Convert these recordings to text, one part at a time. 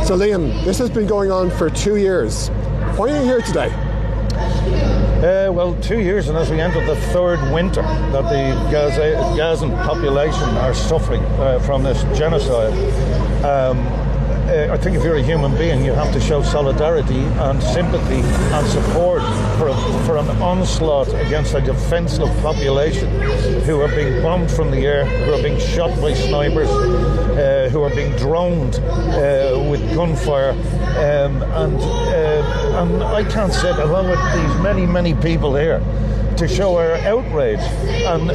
So Liam, this has been going on for 2 years. Why are you here today? Well, 2 years, and as we enter the third winter that the Gazan population are suffering from this genocide, I think if you're a human being, you have to show solidarity and sympathy and support for an onslaught against a defenseless population who are being bombed from the air, who are being shot by snipers, who are being droned with gunfire, and I can't sit along with these many people here to show our outrage. And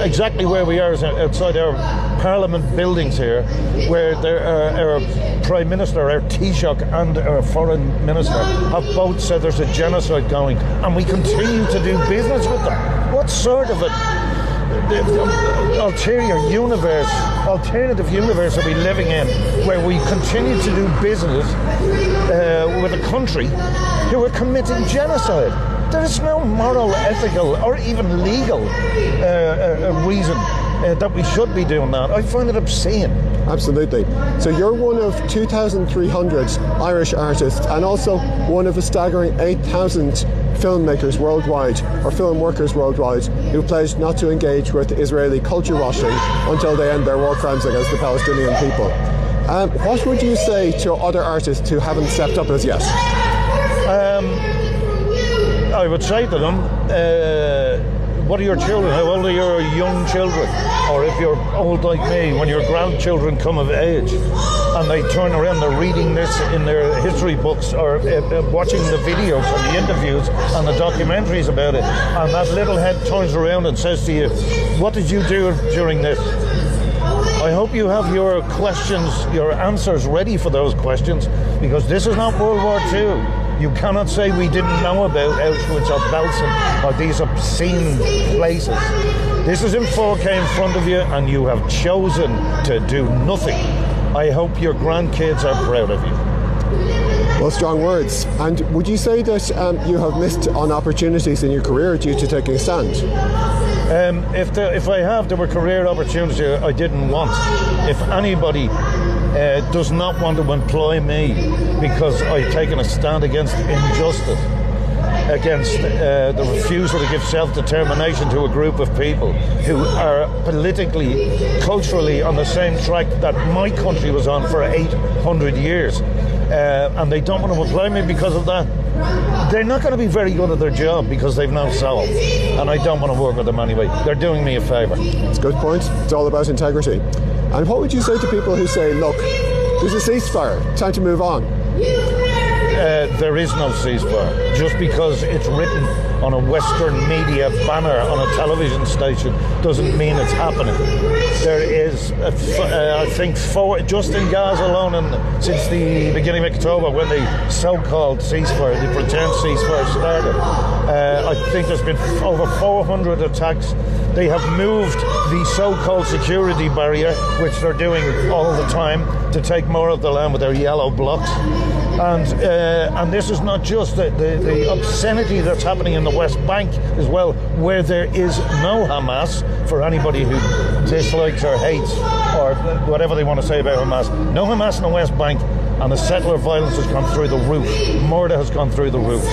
exactly where we are is outside our Parliament buildings here, where there are our Prime Minister, our Taoiseach and our Foreign Minister have both said there's a genocide going, and we continue to do business with them. What sort of alternative universe are we living in, where we continue to do business with a country who are committing genocide? There is no moral, ethical or even legal reason that we should be doing that. I find it obscene. Absolutely. So you're one of 2,300 Irish artists and also one of a staggering 8,000 filmmakers worldwide, or film workers worldwide, who pledged not to engage with Israeli culture washing until they end their war crimes against the Palestinian people. What would you say to other artists who haven't stepped up as yet? I would say to them, what are your children? How old are your young children? Or if you're old like me, when your grandchildren come of age and they turn around, they're reading this in their history books or watching the videos and the interviews and the documentaries about it, and that little head turns around and says to you, what did you do during this? I hope you have your questions, your answers ready for those questions, because this is not World War II. You cannot say we didn't know about Auschwitz or Belsen or these obscene places. This is in 4K in front of you, and you have chosen to do nothing. I hope your grandkids are proud of you. Well, strong words. And would you say that you have missed on opportunities in your career due to taking a stand? If I have, there were career opportunities I didn't want. If anybody does not want to employ me because I've taken a stand against injustice, against the refusal to give self-determination to a group of people who are politically, culturally on the same track that my country was on for 800 years, and they don't want to employ me because of that, they're not going to be very good at their job because they've no soul, and I don't want to work with them anyway. They're doing me a favour. It's a good point. It's all about integrity. And what would you say to people who say, look, there's a ceasefire, time to move on? There is no ceasefire. Just because it's written on a Western media banner on a television station doesn't mean it's happening. There is, I think, just in Gaza alone, and since the beginning of October, when the so-called ceasefire, the pretend ceasefire started, I think there's been over 400 attacks. They have moved the so-called security barrier, which they're doing all the time, to take more of the land with their yellow blocks. And this is not just the obscenity that's happening in the West Bank as well, where there is no Hamas, for anybody who dislikes or hates or whatever they want to say about Hamas. No Hamas in the West Bank, and the settler violence has gone through the roof. Murder has gone through the roof.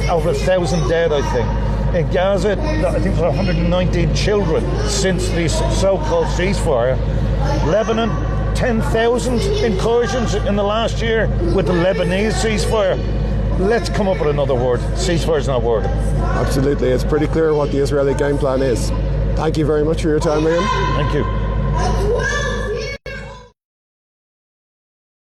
Over 1,000 dead, I think. In Gaza, I think there are 119 children since the so-called ceasefire. Lebanon, 10,000 incursions in the last year with the Lebanese ceasefire. Let's come up with another word. Ceasefire's not working. Absolutely. It's pretty clear what the Israeli game plan is. Thank you very much for your time, Liam. Thank you.